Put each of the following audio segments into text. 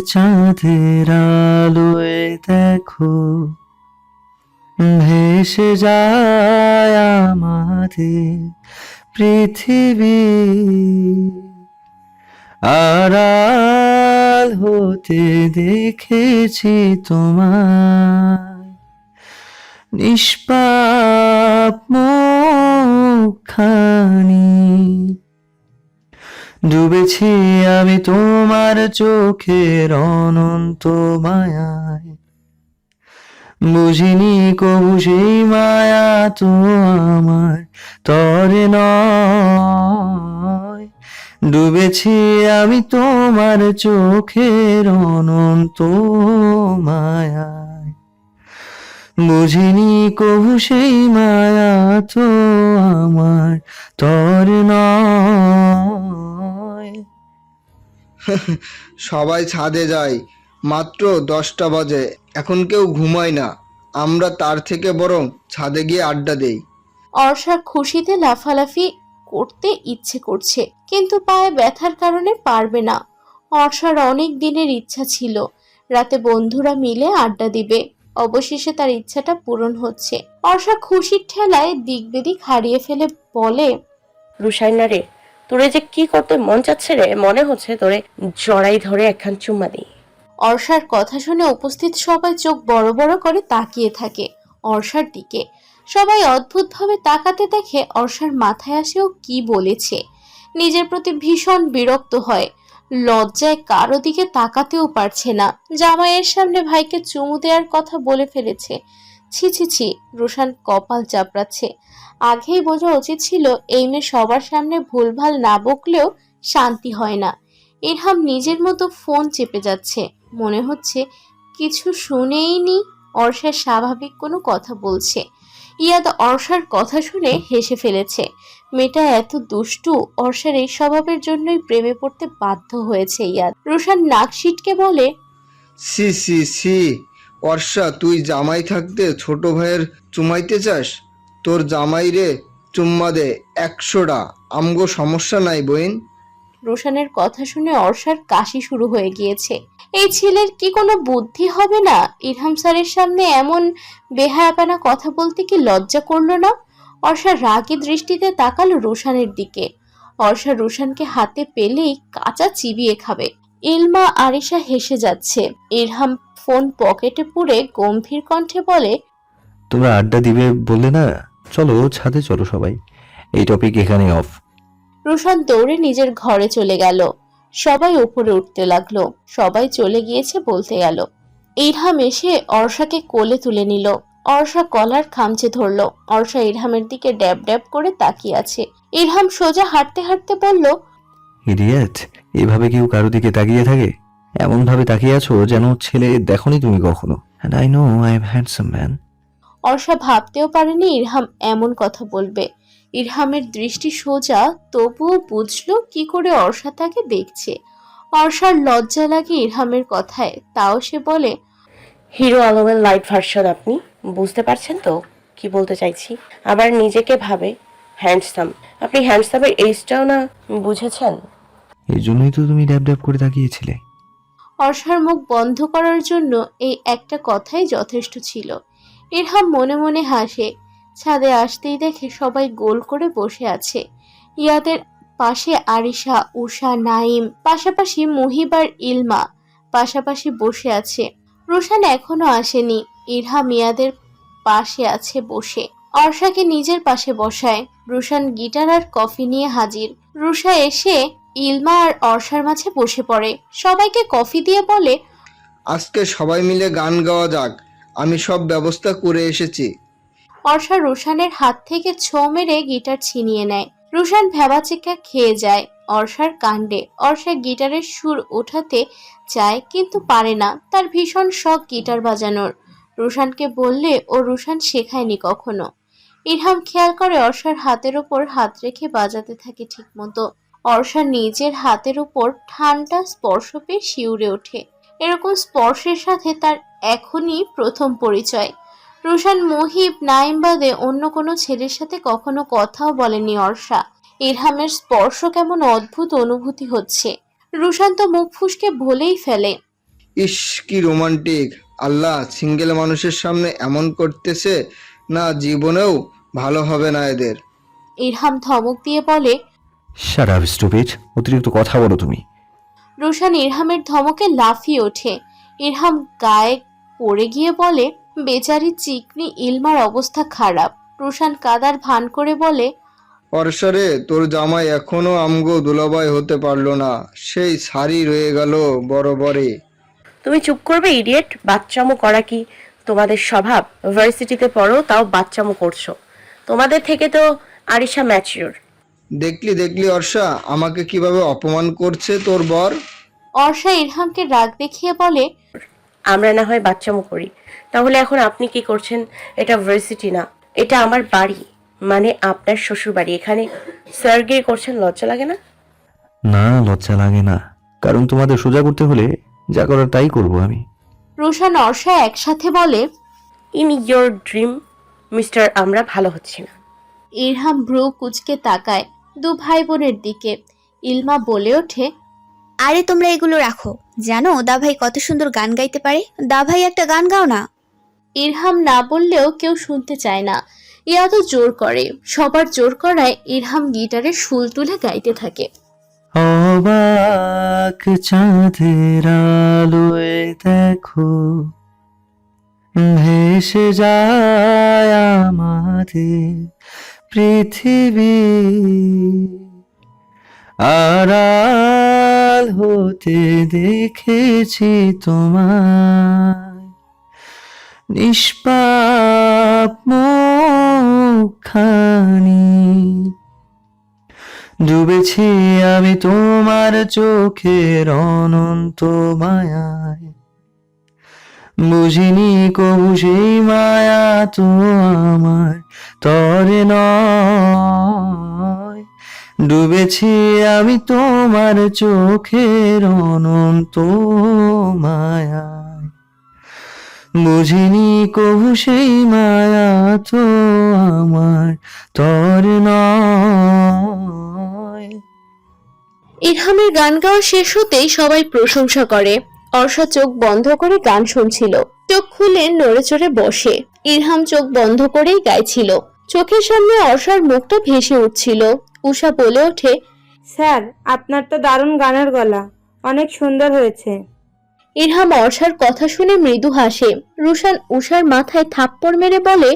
চাঁদের আলোয় দেখো ভেসে যায় আমাদের পৃথিবী, আড়াল হতে দেখেছি তোমায়, নিষ্পাপ মুখখানি। ডুবেছি আমি তোমার চোখের অনন্ত মায়ায়, বুঝিনি কবু সেই মায়া তো আমার তরে নয়। ডুবেছি আমি তোমার চোখের অনন্ত মায়ায়, বুঝিনি কবু সেই মায়া তো আমার তরে নয়। সবাই ছাদে যায়, মাত্র 10টা বাজে, এখন কেউ ঘুমায় না। আমরা তার থেকে বরং ছাদে গিয়ে আড্ডা দেই। অর্ষার খুশিতে লাফালাফি করতে ইচ্ছে করছে, কিন্তু পায়ে ব্যথার কারণে পারবে না। অর্ষার অনেক দিনের ইচ্ছা ছিল রাতে বন্ধুরা মিলে আড্ডা দিবে। অবশেষে তার ইচ্ছাটা পূরণ হচ্ছে। অর্ষা খুশির ঠেলায় দিক বেদিক হারিয়ে ফেলে বলে, রুশাইনা রে, তোরে যে কি করতে মন চাচ্ছে রে, মনে হচ্ছে তোরে জড়াই ধরে একখান চুম্মা দিই। অর্ষার কথা শুনে উপস্থিত সবাই চোখ বড় বড় করে তাকিয়ে থাকে অর্ষার দিকে। সবাই অদ্ভুতভাবে তাকাতে দেখে অর্ষার মাথায় আসে ও কি বলেছে। নিজের প্রতি ভীষণ বিরক্ত হয়, লজ্জায় কারো দিকে তাকাতেও পারছে না। জামাইয়ের সামনে ভাইকে চুমু দেওয়ার কথা বলে ফেলেছে। ছি ছি ছি, রোশান কপাল চাপড়াচ্ছে। আগেই বোঝা উচিত ছিল এই মেয়ে সবার সামনে ভুলভাল না বকলেও শান্তি হয় না। ইরহাম নিজের মতো ফোন চেপে যাচ্ছে, মনে হচ্ছে কিছু শুনেইনি অর্ষার স্বাভাবিক কোনো কথা বলছে। ইয়াদ অর্ষার কথা শুনে হেসে ফেলেছে। মেয়েটা এত দুষ্টু, অর্ষার এই স্বভাবের জন্যই প্রেমে পড়তে বাধ্য হয়েছে ইয়াদ। রোশান নাক সিটকে বলে, সি সি সি, বর্ষা, তুই জামাই থাকতে ছোট ভাইয়ের চুমাইতে চাস? তোর জামাই রে চুম্মা দে 100টা, আমগো সমস্যা নাই বইন। রোশানের কথা শুনে অর্ষার কাশি শুরু হয়ে গিয়েছে। এই ছেলের কি কোনো বুদ্ধি হবে না? ইরহাম স্যারের সামনে এমন বেহায়াপানা কথা বলতে কি লজ্জা করলো না? অর্ষা রাগী দৃষ্টিতে তাকালো রোশানের দিকে। অর্ষা রোশানকে হাতে পেলেই কাঁচা চিবিয়ে খাবে। ইলমা আরিশা হেসে যাচ্ছে। ইরহাম ফোন পকেটে পুরে গম্ভীর কণ্ঠে বলে, তোমরা আড্ডা দিবে বললে না, চলো ছাদে চলো সবাই, এই টপিক এখানে অফ। রোশান দৌড়ে নিজের ঘরে চলে গেল। সবাই উপরে উঠতে লাগলো। সবাই চলে গিয়েছে বলতে গেল। ইরহাম এসে অর্ষাকে কোলে তুলে নিল। অর্ষা কলার খামচে ধরলো। অর্ষা ইরহামের দিকে ড্যাব ড্যাব করে তাকিয়ে আছে। ইরহাম সোজা হাঁটতে হাঁটতে বলল, ইডিয়েট, এভাবে কেউ কারো দিকে তাকিয়ে থাকে? এমন ভাবে তাকিয়ে আছো যেন ছেলে দেখোনি তুমি কখনো। And I know I am handsome man. Orsha ভাবতেও পারেনি ইরহাম এমন কথা বলবে। ইরহামের দৃষ্টি সোজা, তবুও বুঝলো কি করে অর্ষা তাকে দেখছে। অর্ষার লজ্জা লাগে ইরহামের কথায়, তাও সে বলে, হিরো আলমের লাইট ভার্সন আপনি, বুঝতে পারছেন তো কি বলতে চাইছি? আবার নিজেকে ভাবে হ্যান্ডসাম। আপনি হ্যান্ডসামের এইজটাও না বুঝেছেন। এই জন্যই তো তুমি ড্যাব ড্যাব করে তাকিয়েছিলে। অর্ষার মুখ বন্ধ করার জন্য এই একটা কথাই যথেষ্ট ছিল। ইরহাম মনে মনে হাসে। ছাদে আসতেই দেখে সবাই গোল করে বসে আছে। ইয়াদের পাশে আরিশা, উষা, নাইম, পাশাপাশি মুহিব আর ইলমা পাশাপাশি বসে আছে। রোশান এখনো আসেনি। ইরহাম ইয়াদের পাশে আছে বসে। অর্ষাকে নিজের পাশে বসায়। রোশান গিটার আর কফি নিয়ে হাজির। রুষা এসে ইলমা আর অর্ষার মাঝে বসে পড়ে। সবাইকে কফি দিয়ে বলে, আজকে সবাই মিলে গান গাওয়া যাক, আমি সব ব্যবস্থা করে এসেছি। অর্ষা রুশানের হাত থেকে ছো মেরে গিটার ছিনিয়ে নেয়। রুশান ভ্যাবাচেকা খেয়ে যায় অর্ষার কাণ্ডে। অর্ষা গিটারের সুর ওঠাতে চায় কিন্তু পারে না। তার ভীষণ শখ গিটার বাজানোর। রুশানকে বললে ও রুশান শেখায়নি কখনো। ইরহাম খেয়াল করে অর্ষার হাতের ওপর হাত রেখে বাজাতে থাকে ঠিক মতো। অর্ষা নিজের হাতের উপর ঠান্ডা স্পর্শ পেয়ে শিউরে ওঠে। এরকম স্পর্শের সাথে তার এখনই প্রথম পরিচয়। রোশান, মুহিব, নাইম বাদে অন্য কোনো ছেলের সাথে কখনো কথাও বলেনি অর্ষা। ইরহামের স্পর্শ কেমন অদ্ভুত অনুভূতি হচ্ছে। রুশান তো মুখ ফুসকে বলেই ফেলে, ইস কি রোমান্টিক। আল্লাহ, সিঙ্গেল মানুষের সামনে এমন করতেছে না, জীবনেও ভালো হবে না এদের। ইরহাম ধমক দিয়ে বলে। শাট আপ স্টুপিড, অতিরিক্ত কথা বলো তুমি। রুশান ইরহামের ধমকে লাফিয়ে ওঠে। ইরহাম গায়ে পড়ে গিয়ে বলে, বেচারি চিকনি ইলমার অবস্থা খারাপ। রুশান কাদার ভান করে বলে, অর্ষারে, তোর জামাই এখনো আমগো দুলাভাই হতে পারলো না, সেই সারি রয়ে গেল বরাবরে। তুমি চুপ করবে ইডিয়েট। বাচ্চামো করা কি তোমাদের স্বভাব? ভার্সিটিতে পড়ো, তাও বাচ্চামো করছো। তোমাদের থেকে তো আরিশা ম্যাচিওর। দেখলি দেখলি অর্ষা, আমাকে কিভাবে অপমান করছে তোর বর। অর্ষা ইরহামকে রাগ দেখিয়ে বলে, আমরা না হয় বাচ্চামো করি, তাহলে এখন আপনি কি করছেন? এটা ভার্সিটি না, এটা আমার বাড়ি, মানে আপনার শ্বশুর বাড়ি। এখানে স্যারগিরি করছেন, লজ্জা লাগে না? না, লজ্জা লাগে না, কারণ তোমাদের সোজা করতে হলে যা করার তাই করবো আমি। রুশান অর্ষা একসাথে বলে, ইন ইয়োর ড্রিম মিস্টার, আমরা ভালো হচ্ছি না। ইরহাম ভ্রু কুচকে তাকায় দু ভাই বোনের দিকে। ইলমা বলে ওঠে, আরে তোমরা এগুলো রাখো, জানো দাভাই কত সুন্দর গান গাইতে পারে? দাভাই একটা গান গাও না। ইরহাম না বললেও কেউ শুনতে চায় না। ইয়া তো জোর করে, সবার জোর করায় ইরহাম গিটারের সুল তুলে গাইতে থাকে। অবাক চাঁদের আলোয় দেখো ভেসে যায় আমাদের পৃথিবী, আড়াল হতে দেখেছি তোমায়, নিষ্পাপ মুখখানি, ডুবেছি আমি তোমার চোখের অনন্ত মায়ায়, বুঝিনি কবু সেই মায়া তো আমার তরে নয়, ডুবেছি আমি তোমার চোখের অনন্ত মায়ায়, বুঝিনি কবু সেই মায়া তো আমার তরে নয়। ইরহামের গান গাওয়া শেষ হতেই সবাই প্রশংসা করে। অর্ষা চোখ বন্ধ করে গান শুনছিল, চোখ খুলে নড়ে চড়ে বসে। ইরহাম চোখ বন্ধ করেই গাইছিল। চোখের সামনে অর্ষার মুখটা ভেসে উঠছিল। উষা বলে ওঠে, স্যার, আপনার তো দারুণ গানের গলা, অনেক সুন্দর হয়েছে। ইরহাম অর্ষার কথা শুনে মৃদু হাসে। রুশান উষার মাথায় থাপ্পড় মেরে বলে,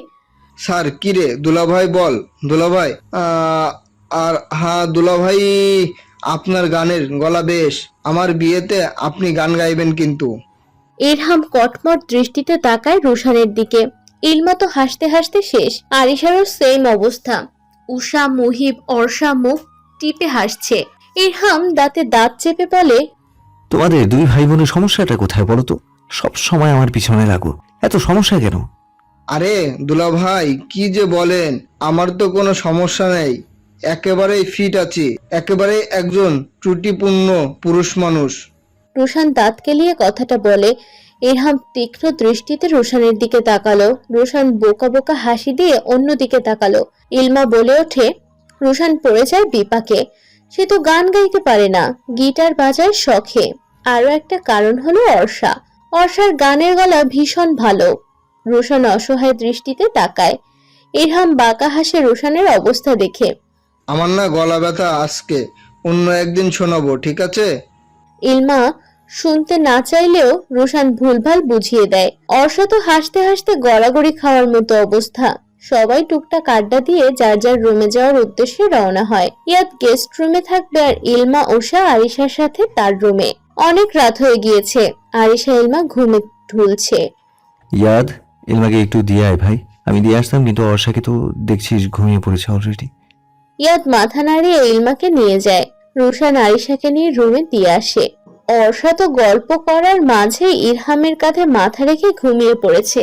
স্যার, কি রে দুলাভাই? বল দুলাভাই। আর হ্যাঁ দুলাভাই, আপনার গানের গলা বেশ, আমার বিয়েতে আপনি গান গাইবেন কিন্তু। ইরহাম কটমট দৃষ্টিতে তাকায় রুশানের দিকে। ইলমা তো হাসতে হাসতে শেষ। আরিশারও সেম অবস্থা। উষা, মুহিব, অর্ষা মুখ টিপে হাসছে। ইরহাম দাঁতে দাঁত চেপে বলে, তোমাদের দুই ভাই বোনের সমস্যাটা কোথায় বলো তো? সব সময় আমার পিছনে লাগো, এত সমস্যা কেন? আরে দুলাভাই, কি যে বলেন, আমার তো কোনো সমস্যা নেই, একেবারেই ফিট আছি, একেবারেই একজন ত্রুটিপূর্ণ পুরুষ মানুষ। রুশান দাঁত কেলিয়ে কথাটা বলে। ইরহাম তীক্ষ্ণ দৃষ্টিতে রুশানের দিকে তাকালো। রুশান বোকা বোকা হাসি দিয়ে অন্যদিকে তাকালো। ইলমা বলে ওঠে, রুশান পড়ে যায় বিপাকে। সে তো গান গাইতে পারে না, গিটার বাজায় শখে। আরো একটা কারণ হলো অর্ষা। অর্ষার গানের গলা ভীষণ ভালো। রুশান অসহায় দৃষ্টিতে তাকায়। ইরহাম বাঁকা হাসে রুশানের অবস্থা দেখে। আমার না গলা ব্যথা আজকে, অন্য একদিন শোনাবো, ঠিক আছে? ইলমা শুনতে না চাইলেও রুশান ভুলভাল বুঝিয়ে দেয়। অর্ষা তো হাসতে হাসতে গড়াগড়ি খাওয়ার মতো অবস্থা। সবাই টুকটাক আড্ডা দিয়ে যার যার রুমে যাওয়ার উদ্দেশ্যে রওনা হয়। ইয়াদ গেস্ট রুমে থাকবে আর ইলমা উষা আরিশার সাথে তার রুমে। অনেক রাত হয়ে গিয়েছে। আরিশা ইলমা ঘুমে ঢুলছে। ইয়াদ, ইলমাকে একটু দিয়ে আয় ভাই। আমি দিয়ে আসতাম, কিন্তু অর্ষাকে তো দেখছিস ঘুমিয়ে পড়েছে অলরেডি। ইয়াদ মাথা নাড়িয়ে ইলমাকে নিয়ে যায়। রুশান আরিশাকে নিয়ে রুমে দিয়ে আসে। অর্ষা তো গল্প করার মাঝে ইরহামের কাঁধে মাথা রেখে ঘুমিয়ে পড়েছে।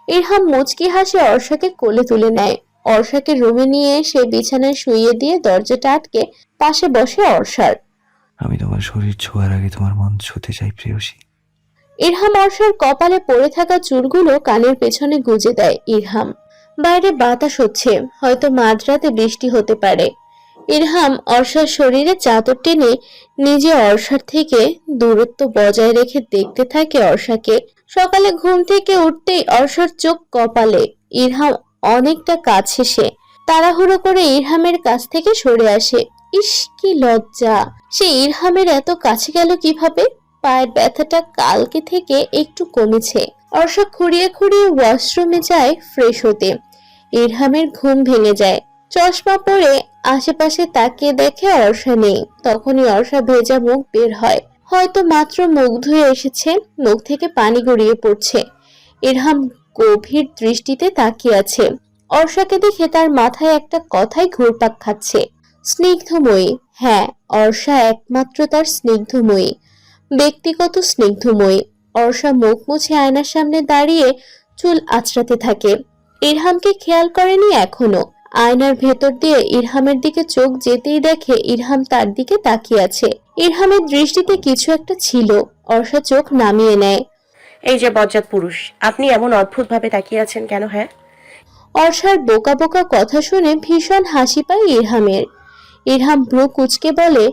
ইরহাম মুচকি হাসে অর্ষাকে কোলে তুলে নেয়। অর্ষাকে রুমে নিয়ে এসে বিছানায় শুইয়ে দিয়ে দরজাটা আটকে পাশে বসে অর্ষার। আমি তোমার শরীর ছোঁয়ার আগে তোমার মন ছুঁতে চাই প্রেয়সী। ইরহাম অর্ষার কপালে পড়ে থাকা চুলগুলো কানের পেছনে গুজে দেয়। ইরহাম বাইরে বাতাস হচ্ছে, হয়তো মাঝরাতে বৃষ্টি হতে পারে। ইরহাম অর্ষার শরীরে চাদর টেনে নিজে অর্ষার থেকে দূরত্ব বজায় রেখে দেখতে থাকে অর্ষাকে। সকালে ঘুম থেকে উঠতেই অর্ষার চোখ কপালে। ইরহাম অনেকটা কাছে, সে তাড়াহুড়ো করে ইরহামের কাছ থেকে সরে আসে। ইস, কি লজ্জা! সে ইরহামের এত কাছে গেল কিভাবে? পায়ের ব্যথাটা কালকে থেকে একটু কমেছে। অর্ষা খুঁড়িয়ে খুঁড়িয়ে ওয়াশরুমে যায় ফ্রেশ হতে। ইরহামের ঘুম ভেঙে যায়। চশমা পরে আশেপাশে তাকিয়ে দেখে অর্ষা নেই। তখনই অর্ষা ভেজা মুখ বের হয়, হয়তো মাত্র মুখ ধুয়ে এসেছে। মুখ থেকে পানি গড়িয়ে পড়ছে। ইরহাম গভীর দৃষ্টিতে তাকিয়ে আছে। অর্ষাকে দেখে তার মাথায় একটা কথাই ঘুরপাক খাচ্ছে, স্নিগ্ধময়ী। হ্যাঁ, অর্ষা একমাত্র তার স্নিগ্ধময়ী, ব্যক্তিগত স্নিগ্ধময়ী। অর্ষা মুখ মুছে আয়নার সামনে দাঁড়িয়ে চুল আঁচড়াতে থাকে। ইরহামকে খেয়াল করেনি এখনো। আয়নার ভেতর দিয়ে ইরহামের দিকে চোখ যেতেই দেখে ইরহাম তার দিকে তাকিয়ে আছে। ইরহামের দৃষ্টিতে কিছু একটা ছিল। অর্ষা চোখ নামিয়ে নেয়। এই যে বজ্জাত পুরুষ, আপনি এমন অদ্ভুত ভাবে তাকিয়ে আছেন কেন? হ্যাঁ, অর্ষার বোকা বোকা কথা শুনে ভীষণ হাসি পায় ইরহামের। ইরহাম ভ্রু কুঁচকে বলে,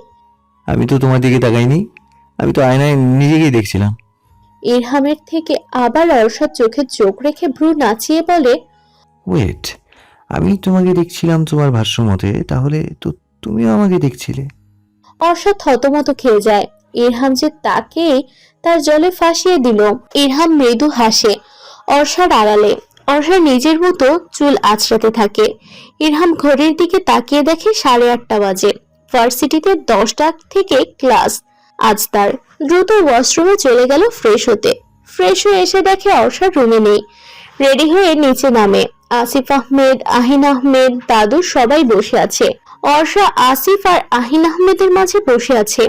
আমি তো তোমার দিকে তাকাইনি, আমি তো আয়নায় নিজেকেই দেখছিলাম। ইরহামের থেকে আবার অর্ষার চোখে চোখ রেখে ভ্রু নাচিয়ে বলে, ওয়েট, আমি তোমাকে দেখছিলাম তোমার ভাষ্য মতে, তাহলে তো তুমিও আমাকে দেখছিলে। অর্ষা থতমত খেয়ে যায়। ইরহাম যে তাকে তার জলে ফাঁসিয়ে দিল। ইরহাম মৃদু হাসে অর্ষার আড়ালে। অর্ষা নিজের মতো চুল আঁচড়াতে থাকে। ইরহাম ঘড়ির দিকে তাকিয়ে দেখে 8:30 বাজে। ভার্সিটিতে 10টা থেকে ক্লাস আজ তার। দ্রুত ওয়াশরুমে চলে গেল ফ্রেশ হতে। ফ্রেশ হয়ে এসে দেখে অর্ষা রুমে নেই। রেডি হয়ে নিচে নামে। আসিফ আহমেদ, আহিন আহমেদ, দাদু সবাই বসে আছে। অর্ষা আসিফ আর আহিন আহমেদের মাঝে বসে আছে।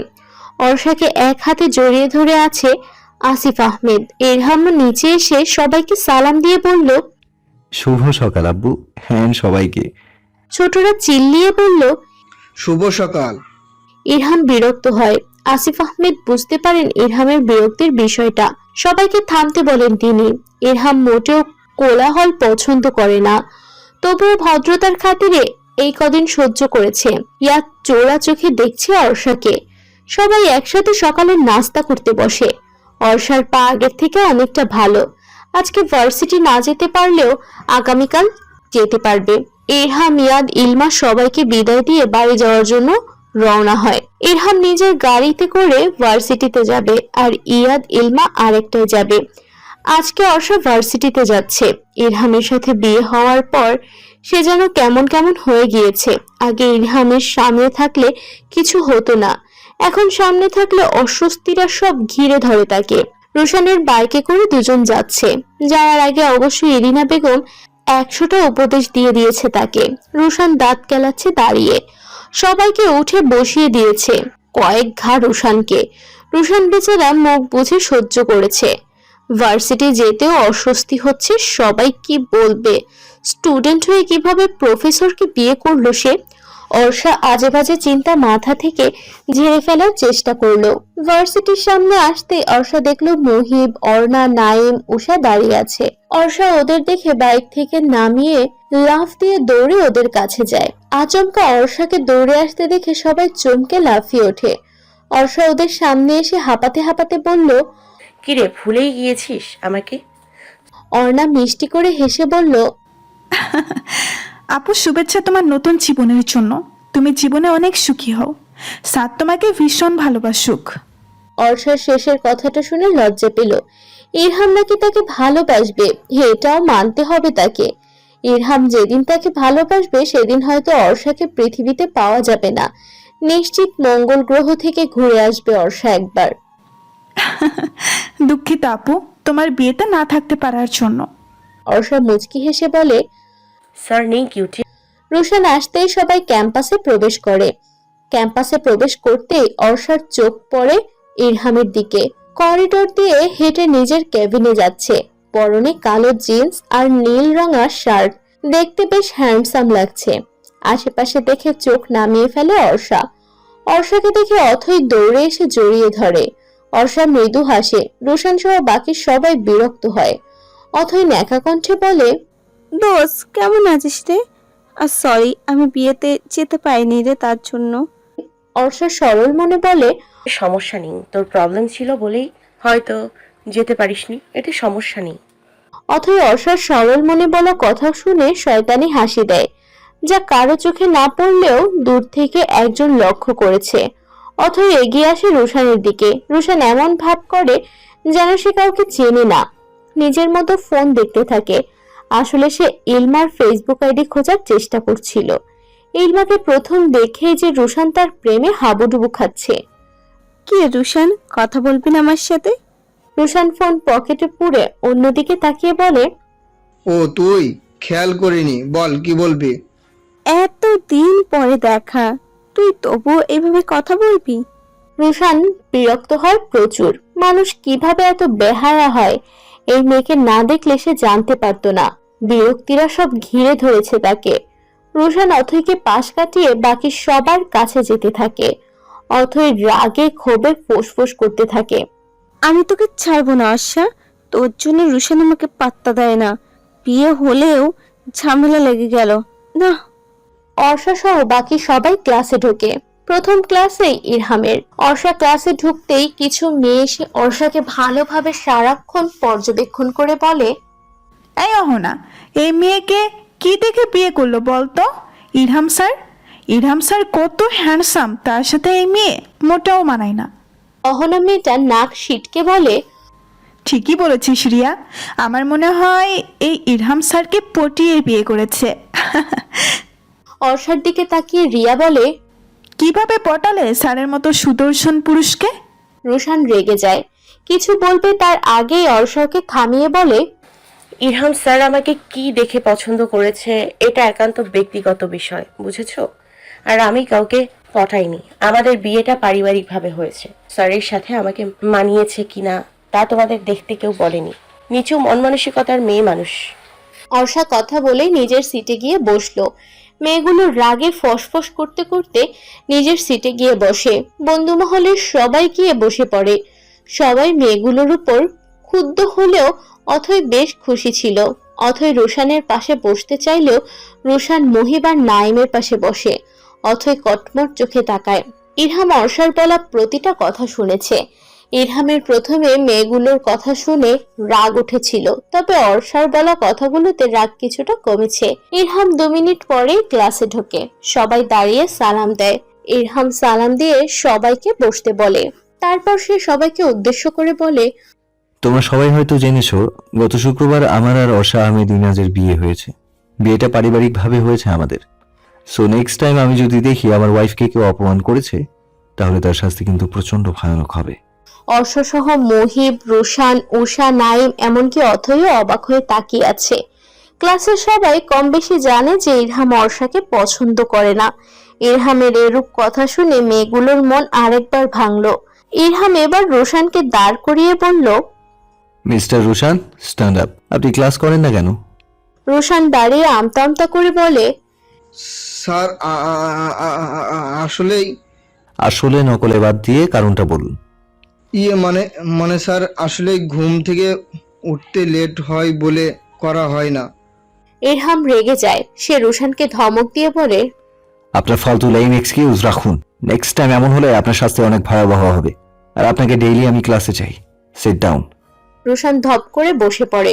অর্ষাকে এক হাতে জড়িয়ে ধরে আছে আসিফ আহমেদ। ইরহাম নিচে এসে সবাইকে সালাম দিয়ে বলল, শুভ সকাল আব্বু, হ্যাঁ সবাইকে। ছোটরা চিল্লিয়ে বলল, শুভ সকাল। ইরহাম বিরক্ত হয়। আসিফ আহমেদ বুঝতে পারেন ইরহামের বিরক্তির বিষয়টা। সবাইকে থামতে বলেন তিনি। ইরহাম মোটেও কোলাহল পছন্দ করে না, তবুও ভদ্রতার খাতিরে এই কদিন সহ্য করেছে। ইয়া চোরা চোখে দেখছে অর্ষাকে। সবাই একসাথে সকালে নাস্তা করতে বসে। অর্ষার পা আগের থেকে অনেকটা ভালো। আজকে ভার্সিটি না যেতে পারলেও আগামীকাল যেতে পারবে। ইরহাম, ইয়াদ, ইলমা সবাইকে বিদায় দিয়ে বাড়ি যাওয়ার জন্য রওনা হয়। ইরহাম নিজের গাড়িতে করে ভার্সিটিতে যাবে, আর ইয়াদ, ইলমা আরেকটায় যাবে। আজকে অর্ষা ভার্সিটিতে যাচ্ছে। ইরহামের সাথে বিয়ে হওয়ার পর সে যেন কেমন কেমন হয়ে গিয়েছে। আগে ইরহামের সামনে থাকলে কিছু হতো না, এখন সামনে থাকলে অস্বস্তিরা সব ঘিরে ধরে তাকে। রোশানের বাইকে করে দুজন যাচ্ছে। যাওয়ার আগে অবশ্যই ইরিনা বেগম 100টা উপদেশ দিয়ে দিয়েছে তাকে। রোশান দাঁত কেলাচ্ছে দাঁড়িয়ে। সবাইকে উঠে বসিয়ে দিয়েছে কয়েক ঘা রোশানকে। রোশান বেচারা মুখ বুঝে সহ্য করেছে। ভার্সিটি যেতেও অস্বস্তি হচ্ছে। সবাই কি বলবে? স্টুডেন্ট হয়ে কিভাবে প্রফেসরকে বিয়ে করলো সে? অর্ষা আজে বাজে চিন্তা মাথা থেকে ঝেড়ে ফেলার চেষ্টা করলো। ভার্সিটির সামনে আসতে অর্ষা দেখলো মুহিব, অর্ণা, নাইম, উষা দাঁড়িয়ে আছে। অর্ষা ওদের দেখে বাইক থেকে নামিয়ে লাফ দিয়ে দৌড়ে ওদের কাছে যায়। আচমকা অর্ষাকে দৌড়ে আসতে দেখে সবাই চমকে লাফিয়ে ওঠে। অর্ষা ওদের সামনে এসে হাঁপাতে হাঁপাতে বলল, কিরে ভুলেই গিয়েছিস আমাকে? অর্ণা মিষ্টি করে হেসে বলল, আপু, শুভেচ্ছা তোমার নতুন জীবনের জন্য। তুমি জীবনে অনেক সুখী হও। স্যার তোমাকে ভীষণ ভালোবাসুক। অর্ষার শেষের কথাটা শুনে লজ্জা পেল। ইরহাম নাকি তাকে ভালোবাসবে, এটাও মানতে হবে তাকে। ইরহাম যেদিন তাকে ভালোবাসবে সেদিন হয়তো অর্ষাকে পৃথিবীতে পাওয়া যাবে না। নিশ্চিত মঙ্গল গ্রহ থেকে ঘুরে আসবে অর্ষা একবার। দুঃখিত আপু, তোমার বিয়েতে না থাকতে পারার জন্য। অর্ষা মুচকি হেসে বলে, স্যার নেই কিউটি। রোশান আসতেই সবাই ক্যাম্পাসে প্রবেশ করে। ক্যাম্পাসে প্রবেশ করতেই অর্ষার চোখ পড়ে ইরহামের দিকে। করিডোর দিয়ে হেঁটে নিজের কেবিনে যাচ্ছে। পরনে কালো জিন্স আর নীল রঙা শার্ট, দেখতে বেশ হ্যান্ডসাম লাগছে। আশেপাশে দেখে চোখ নামিয়ে ফেলে অর্ষা। অর্ষাকে দেখে অথই দৌড়ে এসে জড়িয়ে ধরে। অর্ষা মৃদু হাসে। রোশান সহ বাকি সবাই বিরক্ত হয়। অথই ন্যাকা কণ্ঠে বলে, দোস্ত কেমন আছিস রে? আর সরি, আমি বিয়েতে যেতে পারিনি রে তার জন্য। অর্ষা সরল মনে বলে, সমস্যা নেই, তোর প্রবলেম ছিল বলেই হয়তো যেতে পারিসনি, এতে সমস্যা নেই। অথই অর্ষার সরল মনে বলা কথা শুনে শয়তানি হাসি দেয়, যা কারো চোখে না পড়লেও দূর থেকে একজন লক্ষ্য করেছে। অথই এগিয়ে আসে রুশানের দিকে। রুশান এমন ভাব করে যেন সে কাউকে চেনে না, নিজের মতো ফোন দেখতে থাকে। আসলে সে ইলমার ফেসবুক আইডি খোঁজার চেষ্টা করছিল। ইলমাকে প্রথম দেখেই যে রুশান তার প্রেমে হাবুডুবু খাচ্ছে। কি রে রুশান, কথা বলবি না আমার সাথে? রুশান ফোন পকেটে পুরে অন্যদিকে তাকিয়ে বলে, ও তুই, খেয়াল করিনি, বল কি বলবি? এত দিন পরে দেখা, তুই তবুও এভাবে কথা বলবি? রুশান বিরক্ত হয় প্রচুর। মানুষ কিভাবে এত বেহায়া হয়, এই মেয়েকে না দেখলে সে জানতে পারতো না। বিরক্তিরা সব ঘিরে ধরেছে তাকে। রুশান অথৈকে পাশ কাটিয়ে বাকি সবার কাছে যেতে থাকে। অথৈ রাগে ক্ষোভে ফোঁসফোঁস করতে থাকে। আমি তোকে ছাড়বো না আশা, তোর জন্য রুশান আমাকে পাত্তা দেয় না। বিয়ে হলেও ঝামেলা লেগে গেল না। অর্ষা সহ বাকি সবাই ক্লাসে ঢোকে। প্রথম ক্লাসেই ইরহামের। অর্ষা ক্লাসে ঢুকতেই কিছু মেয়ে এসে অর্ষাকে ভালোভাবে সারাক্ষণ পর্যবেক্ষণ করে বলে, এই অহনা, এই মেয়েকে কি দেখে বিয়ে করলো বলতো? ইরহাম স্যার কত হ্যান্ডসাম, তার সাথে এই মেয়ে মোটেও মানায় না। অহনা মেয়েটা নাক সিটকে বলে, ঠিকই বলেছিস রিয়া, আমার মনে হয় এই ইরহাম স্যারকে পটিয়ে বিয়ে করেছে। অর্ষার দিকে তাকিয়ে রিয়া বলে, কিভাবে পটালে স্যারের মতো সুদর্শন পুরুষকে? রুশান রেগে যায়। কিছু বলবে তার আগেই অর্ষাকে থামিয়ে বলে, ইরহাম স্যার আমাকে কি দেখে পছন্দ করেছে এটা একান্ত ব্যক্তিগত বিষয়, বুঝেছো? আর আমি কাউকে পটাইনি। আমাদের বিয়েটা পারিবারিকভাবে হয়েছে। স্যারের সাথে আমাকে মানিয়েছে কিনা তা তোমাদের দেখতে কেউ বলেনি। নিচু মন মানসিকতার মেয়ে মানুষ। অর্ষা কথা বলেই নিজের সিটে গিয়ে বসলো। মেয়েগুলো রাগে ফসফস করতে করতে নিজের সিটে গিয়ে বসে। বন্ধু মহলের সবাই গিয়ে বসে পড়ে। সবাই মেয়েগুলোর উপর ক্ষুব্ধ হলেও অথই বেশ খুশি ছিল। অথই রুশানের পাশে বসতে চাইলেও রুশান মহিব আর নাইমের পাশে বসে। অথই কটমট চোখে তাকায়। ইরহাম অর্ষার বলা প্রতিটা কথা শুনেছে। ইরহামের প্রথমে মেয়েগুলোর কথা শুনে রাগ উঠেছিল, তবে অর্ষার বলা কথাগুলোতে রাগ কিছুটা কমেছে। ইরহাম 2 মিনিট পরেই ক্লাসে ঢোকে। সবাই দাঁড়িয়ে সালাম দেয়। ইরহাম সালাম দিয়ে সবাইকে বসতে বলে। তারপর সে সবাইকে উদ্দেশ্য করে বলে, তোমরা সবাই হয়তো জেনেছো, গত শুক্রবার আমার আর অর্ষা আহমেদ ইনাজের বিয়ে হয়েছে। বিয়েটা পারিবারিকভাবে হয়েছে আমাদের। সো নেক্সট টাইম আমি যদি দেখি আমার ওয়াইফকে কেউ অপমান করেছে, তাহলে তার শাস্তি কিন্তু প্রচন্ড ভয়ানক হবে। অর্ষা সহ মহিব, রুশান, উষা, নাইম এমনকি অথৈও অবাক হয়ে তাকিয়ে আছে। ক্লাসের সবাই কম বেশি জানে যে ইরহাম অর্ষাকে পছন্দ করে না। ইরহামের এরূপ কথা শুনে মেয়েগুলোর মন আরেকবার ভাঙলো। ইরহাম এবার রোশানকে দাঁড় করিয়ে বলল, মিস্টার রুশান, স্ট্যান্ড আপ। আপনি ক্লাস করেন না কেন? রোশান দাঁড়িয়ে আমতা আমতা করে বলে, স্যার আসলেই আসলে নকলে বাদ দিয়ে কারণটা বলুন। মানে মানে স্যার, আসলে ঘুম থেকে উঠতে লেট হয় বলে করা হয় না। ইরহাম রেগে যায়। সে রোশানকে ধমক দিয়ে বলে, আপনার ফালতু লাইন এক্সকিউজ রাখুন। নেক্সট টাইম এমন হলে আপনার শাস্তি অনেক ভয়াবহ হবে। আর আপনাকে ডেইলি আমি ক্লাসে চাই। Sit down. রোশান ধপ করে বসে পড়ে।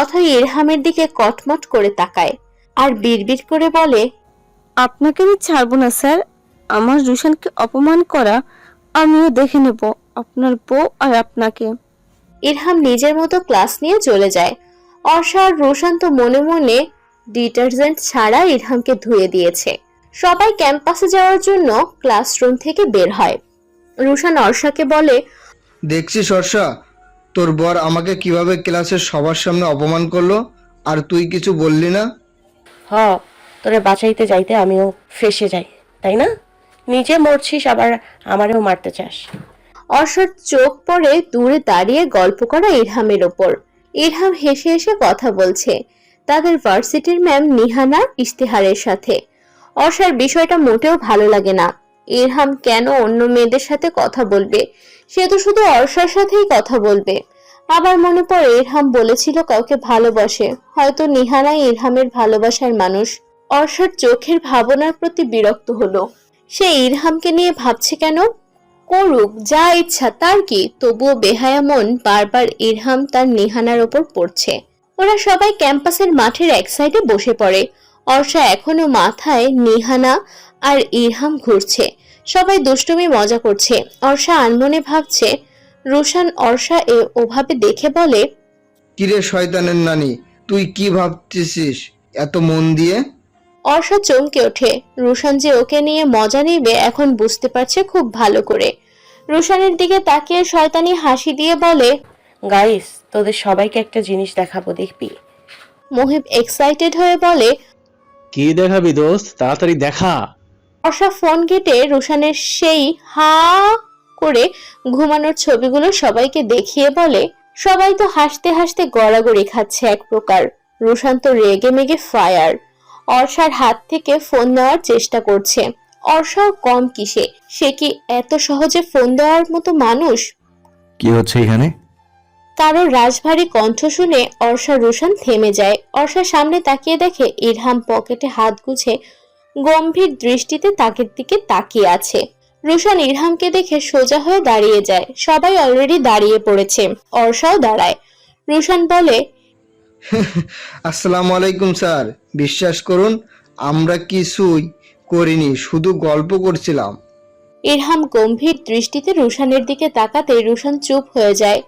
অথই ইরহামের দিকে কটমট করে তাকায় আর বিড়বিড় করে বলে, আপনাকে আমি ছাড়বো না স্যার। আমার রুশানকে অপমান করা আমিও দেখে নেব, আপনার বউ আর আপনাকে। ইরহাম নিজের মতো ক্লাস নিয়ে চলে যায়। অর্ষা আর রোশান তো মনে মনে ডিটারজেন্ট ছাড়া ইরহামকে ধুয়ে দিয়েছে। সবাই ক্যাম্পাসে যাওয়ার জন্য ক্লাসরুম থেকে বের হয়। রোশান অর্ষাকে বলে, দেখছিস অর্ষা, তোর বর আমাকে কিভাবে ক্লাসের সবার সামনে অপমান করলো, আর তুই কিছু বললি না? তোরে বাঁচাইতে যাইতে আমিও ফেসে যাই, তাই না? নিজে মরছিস আবার আমারেও মারতে চাস। অর্ষার চোখ পড়ে দূরে দাঁড়িয়ে গল্প করা ইরহামের ওপর। ইরহাম হেসে হেসে কথা বলছে তাদের ভার্সিটির ম্যাম নিহানা ইশতেহারের সাথে। অর্ষার বিষয়টা মোটেও ভালো লাগে না। ইরহাম কেন অন্য মেয়েদের সাথে কথা বলবে? সে তো শুধু অর্ষার সাথেই কথা বলবে। আবার মনে পড়ে ইরহাম বলেছিল কাউকে ভালোবাসে। হয়তো নিহানাই ইরহামের ভালোবাসার মানুষ। অর্ষার চোখের ভাবনার প্রতি বিরক্ত হলো। সে ইরহামকে নিয়ে ভাবছে কেন? করুক যা ইচ্ছা, তার কি? তবুও বেহায়া মন বারবার ইরহাম তার নিহানার ওপর পড়ছে। ওরা সবাই ক্যাম্পাসের মাঠের এক সাইডে বসে পড়ে। অর্ষা এখনো মাথায় নিহানা আর ইরহাম ঘুরছে। সবাই দুষ্টুমি মজা করছে। অর্ষা আনমনে ভাবছে। রুশান অর্ষা ওভাবে দেখে বলে, কিরে শয়তানের নানি, তুই কি ভাবতেছিস এত মন দিয়ে? অর্ষা চমকে ওঠে। রুশান যে ওকে নিয়ে মজা নেবে এখন বুঝতে পারছে খুব ভালো করে। রুশানের দিকে তাকিয়ে শয়তানি হাসি দিয়ে বলে, গাইস, তোদের সবাইকে একটা জিনিস দেখাবো, দেখবি? মুহিব এক্সাইটেড হয়ে বলে। কি দেখাবি দোস্ত, তাড়াতাড়ি দেখা। অর্ষা ফোন ঘেটে রুশানের সেই হা করে ঘুমানোর ছবিগুলো সবাইকে দেখিয়ে বলে। সবাই তো হাসতে হাসতে গড়াগড়ি খাচ্ছে এক প্রকার। রুশান তো রেগে মেগে ফায়ার। অর্ষার হাত থেকে ফোন নেওয়ার চেষ্টা করছে। অর্ষাও কম কিসে, সে কি এত সহজে ফোন দেওয়ার মতো মানুষ? কি হচ্ছে এখানে? কারোর রাজভারী কণ্ঠ শুনে অর্ষা রুশান থেমে যায়। অর্ষার সামনে তাকিয়ে দেখে ইরহাম পকেটে হাত গুছে গম্ভীর দৃষ্টিতে তাকের দিকে তাকিয়ে আছে। রুশান ইরহামকে দেখে সোজা হয়ে দাঁড়িয়ে যায়। সবাই অলরেডি দাঁড়িয়ে পড়েছে। অর্ষাও দাঁড়ায়। রুশান বলে, আসসালামু আলাইকুম স্যার, বিশ্বাস করুন আমরা কিছুই করিনি, শুধু গল্প করছিলাম। ইরহাম গম্ভীর দৃষ্টিতে রুশানের দিকে তাকাতে রুশান চুপ হয়ে যায়।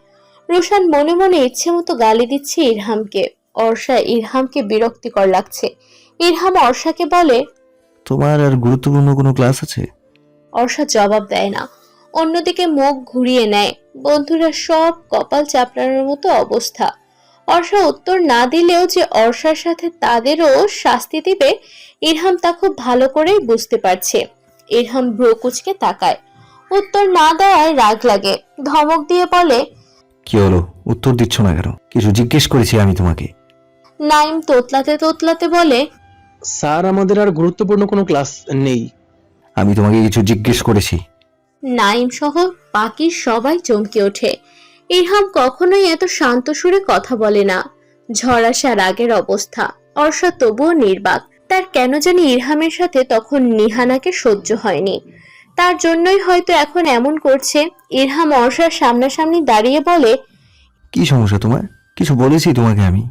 রুশান মনে মনে ইচ্ছে মতো গালি দিচ্ছে ইরহামকে। অর্ষা ইরহামকে বিরক্তিকর লাগছে। ইরহাম অর্ষাকে বলে, তোমার আর গুরুত্বপূর্ণ কোনো ক্লাস আছে? অর্ষা জবাব দেয় না। অন্যদিকে মুখ ঘুরিয়ে নেয়। বন্ধুরা সব কপাল চাপড়ানোর মতো অবস্থা। অর্ষা উত্তর না দিলেও যে অর্ষার সাথে তাদেরও শাস্তি দিবে ইরহাম তা খুব ভালো করেই বুঝতে পারছে। ইরহাম ভ্রু কুঁচকে তাকায়। উত্তর না দেওয়ায় রাগ লাগে। ধমক দিয়ে বলে, কি হলো, উত্তর দিচ্ছ না কেন? কিছু জিজ্ঞেস করেছি আমি তোমাকে। নাইম তোতলাতে তোতলাতে বলে, স্যার, আমাদের আর গুরুত্বপূর্ণ কোনো ক্লাস নেই। আমি তোমাকে কিছু জিজ্ঞেস করেছি। নাইম সহ বাকি সবাই চমকে ওঠে। ইরহাম কখনোই এত শান্ত সুরে কথা বলে না। ঝড় আসা রাগের অবস্থা। অর্ষা তবুও নির্বাক। তার কেন জানি ইরহামের সাথে তখন নিহানাকে সহ্য হয়নি। তার জন্যই হয়তো এখন এমন করছে। ইরহাম অর্ষার সামনাসামনি দাঁড়িয়ে বলে, কি সমস্যা তোমার? কিছু বলেছি তোমাকে আমি?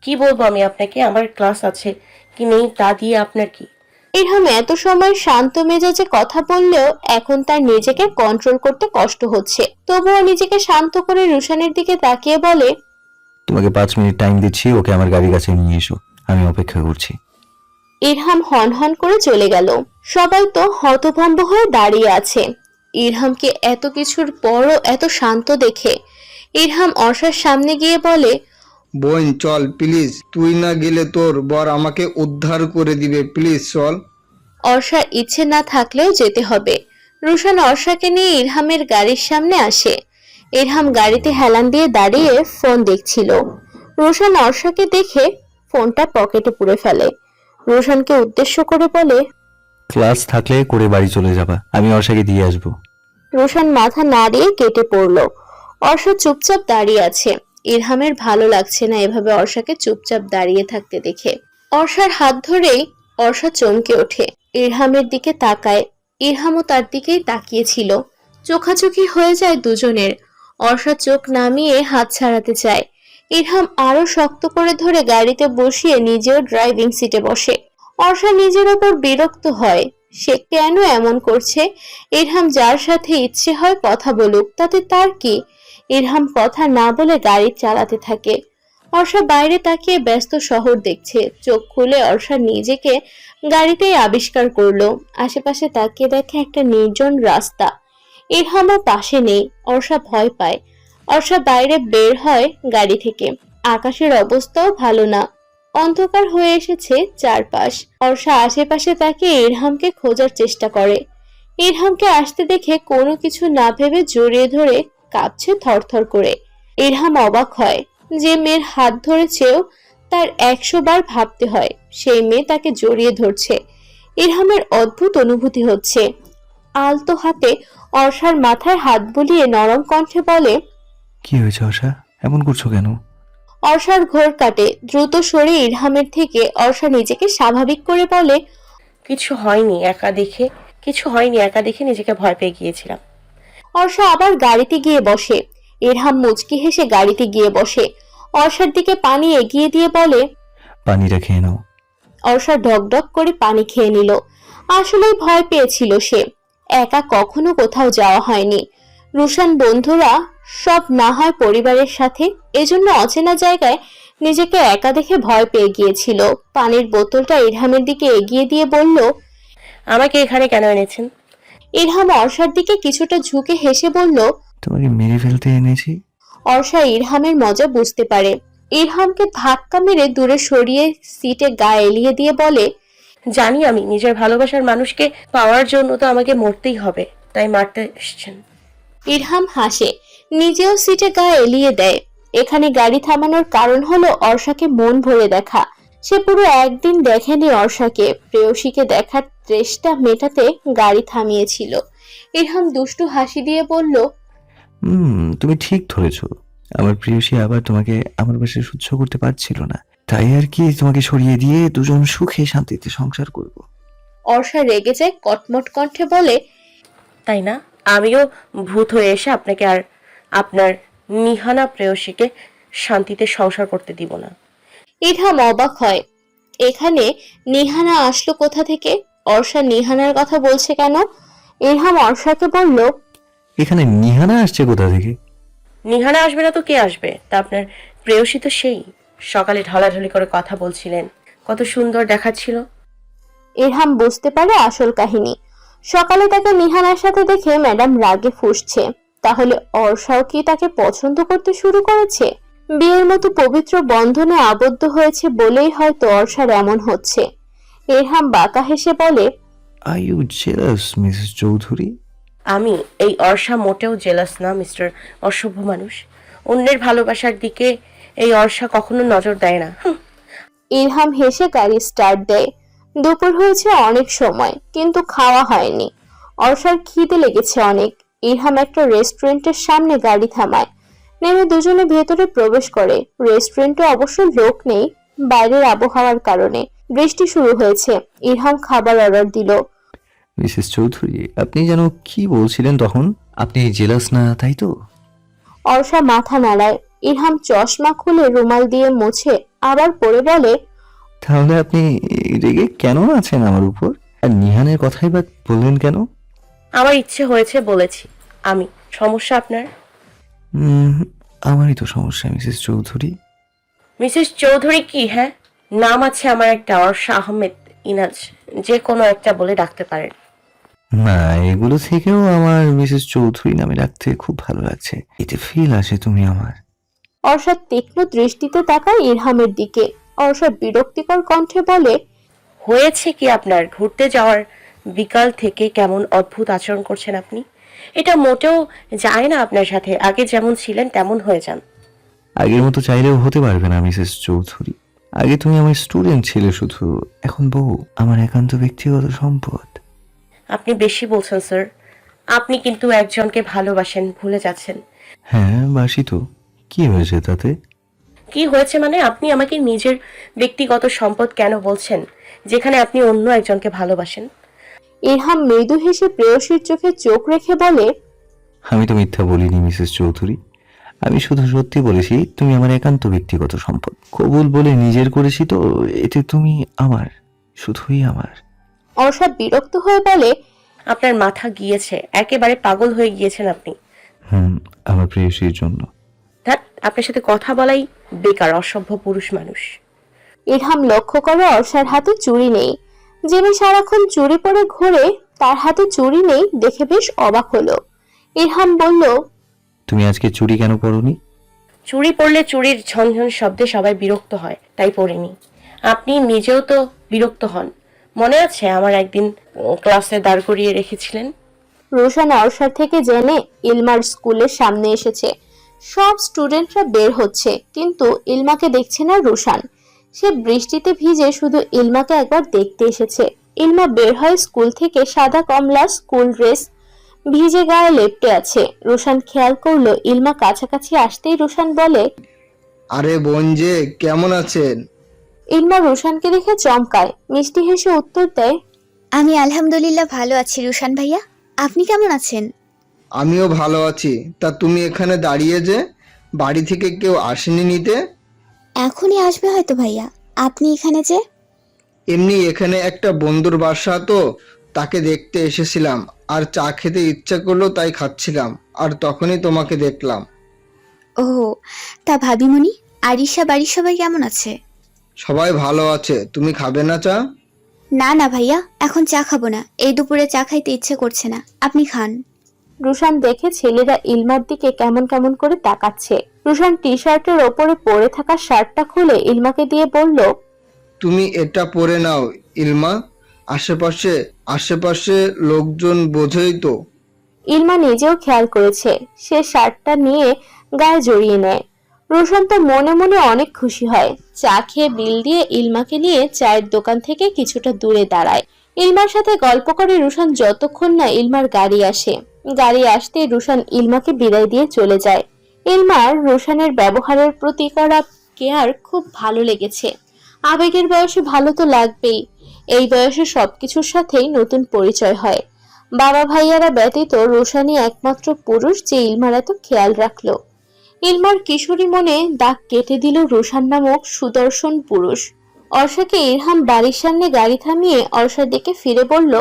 কি বলবো আমি আপনাকে? আমার ক্লাস আছে কি নেই তা দিয়ে আপনার কি? ইরহাম এত সময় শান্ত মেজাজে কথা বললেও এখন তার নিজেকে কন্ট্রোল করতে কষ্ট হচ্ছে। তবুও নিজেকে শান্ত করে রুশানের দিকে তাকিয়ে বলে, তোমাকে 5 মিনিট টাইম দিচ্ছি, ওকে আমার গাড়ির কাছে নিয়ে এসো, আমি অপেক্ষা করছি। ইরহাম হন হন করে চলে গেল। সবাই তো হতভম্ব হয়ে দাঁড়িয়ে আছে। ইরহামকে এত কিছুর পরও এত শান্ত দেখে ইরহাম অর্ষার সামনে গিয়ে বলে, বোন চল প্লিজ, তুই না গেলে তোর বর আমাকে উদ্ধার করে দিবে, প্লিজ চল। অর্ষার ইচ্ছে না থাকলেও যেতে হবে। রুশান অর্ষাকে নিয়ে ইরহামের গাড়ির সামনে আসে। ইরহাম গাড়িতে হেলান দিয়ে দাঁড়িয়ে ফোন দেখছিল। রুশান অর্ষাকে দেখে ফোনটা পকেটে পুরে ফেলে। রুশানকে উদ্দেশ্য করে বলে, ক্লাস থাকলে করে বাড়ি চলে যাবা, আমি অর্ষাকে দিয়ে আসবো। রুশান মাথা নাড়িয়ে কেটে পড়ল। অর্ষা চুপচাপ দাঁড়িয়ে আছে। ইরহামের ভালো লাগছে না এভাবে অর্ষাকে চুপচাপ দাঁড়িয়ে থাকতে দেখে। অর্ষার হাত ধরেই অর্ষা চমকে ওঠে। ইরহামের দিকে তাকায়। ইরহামও তার দিকেই তাকিয়েছিল। চোখাচোখি হয়ে যায় দুজনের। অর্ষা চোখ নামিয়ে হাত ছাড়াতে চায়। ইরহাম আরো শক্ত করে ধরে গাড়িতে বসিয়ে নিজেও ড্রাইভিং সিটে বসে। অর্ষা নিজের ওপর বিরক্ত হয়। সে কেন এমন করছে? ইরহাম যার সাথে ইচ্ছে হয় কথা বলুক, তাতে তার কি? ইরহাম কথা না বলে গাড়ি চালাতে থাকে। অর্ষা বাইরে তাকিয়ে ব্যস্ত শহর দেখছে। চোখ খুলে অর্ষা নিজেকে গাড়িতেই আবিষ্কার করলো। আশেপাশে তাকিয়ে দেখে একটা নির্জন রাস্তা। ইরহামও পাশে নেই। অর্ষা ভয় পায়। অর্ষা বাইরে বের হয় গাড়ি থেকে। আকাশের অবস্থাও ভালো না। অন্ধকার হয়ে এসেছে চারপাশ। অর্ষা আশেপাশে তাকিয়ে ইরহামকে খোঁজার চেষ্টা করে। ইরহামকে আসতে দেখে কোনো কিছু না ভেবে জড়িয়ে ধরে কাঁপছে থরথর করে। ইরহাম অবাক হয়। যে মেয়ের হাত ধরেছেও তার 100 বার ভাবতে হয় সেই মেয়ে তাকে জড়িয়ে ধরছে। ইরহামের অদ্ভুত অনুভূতি হচ্ছে। আলতো হাতে অর্ষার মাথায় হাত বুলিয়ে নরম কণ্ঠে বলে, কি হয়েছে অর্ষা, এমন করছো কেন? অর্ষার ঘোর কাটে। দ্রুত সরে ইরহামের থেকে অর্ষা নিজেকে স্বাভাবিক করে বলে, কিছু হয়নি, একা দেখে নিজেকে ভয় পেয়ে গিয়েছিলাম। অর্ষা আবার গাড়িতে গিয়ে বসে। ইরহাম মুচকি হেসে গাড়িতে গিয়ে বসে। অর্ষার দিকে পানি এগিয়ে দিয়ে বলে, পানিটা খেয়ে নাও। অর্ষা ঢকঢক করে পানি খেয়ে নিল। আসলেই ভয় পেয়েছিল সে। একা কখনো কোথাও যাওয়া হয়নি। রুশান বন্ধুরা সব না হয় পরিবারের সাথে, এজন্য অচেনা জায়গায় নিজেকে একা দেখে ভয় পেয়ে গিয়েছিল। পানির বোতলটা ইরহামের দিকে এগিয়ে দিয়ে বলল, আমাকে এখানে কেন এনেছেন? ইরহাম অর্ষার দিকে কিছুটা ঝুঁকে হেসে বলল, তোমাকে মেরে ফেলতে এনেছি। অর্ষা ইরহামের মজা বুঝতে পারে। ইরহামকে ধাক্কা মেরে দূরে সরিয়ে সিটে গা এলিয়ে দিয়ে বলে, জানি আমি নিজের ভালোবাসার মানুষকে পাওয়ার জন্য তো আমাকে মরতেই হবে, তাই মারতে এসেছেন। ইরহাম হাসে, নিজেও সিটে গা এলিয়ে দেয়। এখানে গাড়ি থামানোর কারণ হলো অর্ষাকে মন ভরে দেখা। সে পুরো একদিন দেখেনি অর্ষাকে। প্রেয়সীকে দেখার তৃষ্ণা মেটাতে গাড়ি থামিয়েছিল। ইরহাম দুষ্টু হাসি দিয়ে বলল, তুমি ঠিক ধরেছো। আমার প্রিয়সী আবার তোমাকে আমার বাসায় সহ্য করতে পারছিল না, তাই আর কি তোমাকে সরিয়ে দিয়ে দুজন সুখে শান্তিতে সংসার করব। অর্ষা রেগে যায়, কটমট কণ্ঠে বলে, তাই না? আমিও ভূত হয়ে এসে আপনাকে আর আপনার নিহানা প্রেয়সীকে শান্তিতে সংসার করতে দিব না। ইরহাম অবাক হয়, এখানে নিহানা আসলো কোথা থেকে? অর্ষা নিহানার কথা বলছে কেন? ইরহাম অর্ষাকে বলল, এখানে নিহানা আসছে কোথা থেকে? নিহানা আসবে না তো কে আসবে? তা আপনার প্রেয়সী তো সেই সকালে ঢলাঢলি করে কথা বলছিলেন, কত সুন্দর দেখাচ্ছিল। ইরহাম বুঝতে পারে আসল কাহিনী। সকালে তাকে নিহানার সাথে দেখে ম্যাডাম রাগে ফুঁসছে। তাহলে অর্ষাও কি তাকে পছন্দ করতে শুরু করেছে? বিয়ের মতো পবিত্র বন্ধনে আবদ্ধ হয়েছে বলেই হয়তো অর্ষার এমন হচ্ছে। ইরহাম বাঁকা হেসে বলে, are you jealous Mrs Chowdhury? আমি এই অর্ষা মোটেও জেলাস না, মিস্টার অসভ্য মানুষ। অন্যের ভালোবাসার দিকে এই অর্ষা কখনো নজর দেয় না। ইরহাম হেসে গাড়ি স্টার্ট দেয়। দুপুর হয়েছে অনেক সময়, কিন্তু খাওয়া হয়নি। অর্ষার খিদে লেগেছে অনেক। ইরহাম একটা রেস্টুরেন্টের সামনে গাড়ি থামায়। নেমে দুজনে ভেতরে প্রবেশ করে। রেস্টুরেন্টে অবশ্য লোক নেই, বাইরের আবহাওয়ার কারণে। বৃষ্টি শুরু হয়েছে। ইরহাম খাবার অর্ডার দিল। মিসেস চৌধুরী, আপনি যেন কি বলছিলেন তখন? আপনি জেলাস না, তাই তো? অর্ষা মাথা নাড়ায়। ইরহাম চশমা খুলে রুমাল দিয়ে মুছে আবার পরে বলে, তাহলে আপনি রেগে কেন আছেন আমার উপর? আর নিহানের কথাই বা বললেন কেন? আমার ইচ্ছে হয়েছে বলেছি আমি। সমস্যা আপনার? আমারই তো সমস্যা মিসেস চৌধুরী। মিসেস চৌধুরী কি? হ্যাঁ, নাম আছে আমার একটা, অর্ষা আহমেদ ইনাজ, যে কোনো একটা বলে ডাকতে পারেন। না, এগুলো থেকেও আমার মিসেস চৌধুরী নামে রাখতে খুব ভালো লাগছে। এতে ফিল আসে তুমি আমার। অর্ষা তীক্ষ্ণ দৃষ্টিতে তাকায় ইরহামের দিকে। অর্ষা বিরক্তিকর কণ্ঠে বলে, হয়েছে কি আপনার? ঘুরতে যাওয়ার বিকাল থেকে কেমন অদ্ভুত আচরণ করছেন আপনি। এটা মোটেও যায় না আপনার সাথে। আগে যেমন ছিলেন তেমন হয়ে যান। আগের মতো চাইলেও হতে পারবে না মিসেস চৌধুরী। আগে তুমি আমার স্টুডেন্ট ছিলে শুধু, এখন বউ, আমার একান্ত ব্যক্তিগত সম্পদ। আপনি বেশি বলছেন স্যার। আপনি কিন্তু একজনকে ভালোবাসেন, ভুলে যাচ্ছেন। হ্যাঁ, বাসি তো। কি হয়েছে তাতে? কি হয়েছে মানে? আপনি আমাকে নিজের ব্যক্তিগত সম্পদ কেন বলছেন, যেখানে আপনি অন্য একজনকে ভালোবাসেন? ইরহাম মৃদু হেসে প্রেয়সীর চোখে চোখ রেখে বলে, আমি তো মিথ্যা বলিনি মিসেস চৌধুরী। আমি শুধু সত্যি বলেছি, তুমি আমার একান্ত ব্যক্তিগত সম্পদ। কবুল বলে নিজের করেছি তো, এতে তুমি আমার, শুধুই আমার। অর্ষা বিরক্ত হয়ে বলে, আপনার মাথা গিয়েছে, একেবারে পাগল হয়ে গিয়েছেন আপনি। আমার প্রেয়সীর জন্য। ধ্যাৎ, আপনার সাথে কথা বলাই বেকার, অসভ্য পুরুষ মানুষ। ইরহাম লক্ষ্য করে অর্ষার হাতে চুড়ি নেই। যে মেয়ে সারাক্ষণ চুড়ি পরে ঘোরে, তার হাতে চুড়ি নেই দেখে বেশ অবাক হলো। ইরহাম বলল, তুমি আজকে চুড়ি কেন পরোনি? চুড়ি পরলে চুড়ির ঝনঝন শব্দে সবাই বিরক্ত হয়, তাই পরিনি। আপনি নিজেও তো বিরক্ত হন। মনে আছে আমার একদিন ক্লাসে দাঁড় করিয়ে রেখেছিলেন? রোশান অর্ষার থেকে জেনে ইলমার স্কুলের সামনে এসেছে। সব স্টুডেন্টরা বের হচ্ছে, কিন্তু ইলমাকে দেখছে না রোশান। সে বৃষ্টিতে ভিজে শুধু ইলমাকে একবার দেখতে এসেছে। ইলমা বের হয় স্কুল থেকে, সাদা কমলা স্কুল ড্রেস, ভিজে গায়ে লেপ্টে আছে। রোশান খেয়াল করলো ইলমা কাছাকাছি আসতেই রোশান বলে, আরে বোন যে, কেমন আছেন? ইলমা রুশানকে দেখে চমকায়, মিষ্টি হেসে উত্তর দেয়, আমি আলহামদুলিল্লাহ ভালো আছি রুশান ভাইয়া, আপনি কেমন আছেন? আমিও ভালো আছি। তা তুমি এখানে দাঁড়িয়ে যে, বাড়ি থেকে কেউ আসেনি নিতে? এখনই আসবে হয়তো ভাইয়া, আপনি এখানে যে? এমনি এখানে একটা বন্ধুর বাসা তো, তাকে দেখতে এসেছিলাম। আর চা খেতে ইচ্ছা করলো তাই খাচ্ছিলাম, আর তখনই তোমাকে দেখলাম। ও, তা ভাবিমণি আরিশা বাড়ির সবাই কেমন আছে? সবাই ভালো আছে। তুমি খাবে না চা? না না ভাইয়া, এখন চা খাবো না, এই দুপুরে চা খাইতে ইচ্ছে করছে না, আপনি খান। রুশান দেখে ছেলেরা ইলমার দিকে কেমন কেমন করে তাকাচ্ছে। রুশান টি শার্টের ওপরে পরে থাকা শার্টটা খুলে ইলমাকে দিয়ে বলল, তুমি এটা পরে নাও ইলমা, আশেপাশে আশেপাশে লোকজন বোঝেই তো। ইলমা নিজেও খেয়াল করেছে, সে শার্টটা নিয়ে গায়ে জড়িয়ে নেয়। রুশান তো মনে মনে অনেক খুশি হয়। চা খেয়ে বিল দিয়ে ইলমাকে নিয়ে চায়ের দোকান থেকে কিছুটা দূরে দাঁড়ায়। ইলমার সাথে গল্প করে রুশান যতক্ষণ না ইলমার গাড়ি আসে। গাড়ি আসতে রুশান ইলমাকে বিদায় দিয়ে চলে যায়। ইলমার রুশানের ব্যবহারের প্রতি করা কেয়ার খুব ভালো লেগেছে। আবেগের বয়সে ভালো তো লাগবেই। এই বয়সে সবকিছুর সাথেই নতুন পরিচয় হয়। বাবা ভাইয়ারা ব্যতীত রোশানই একমাত্র পুরুষ যে ইলমার এত খেয়াল রাখলো। ইলমার কিশোরী মনে দাগ কেটে দিল রোশান নামক সুদর্শন পুরুষ। অর্ষাকে ইরহাম বাড়ির সামনে গাড়ি থামিয়ে অর্ষার দিকে ফিরে বলল,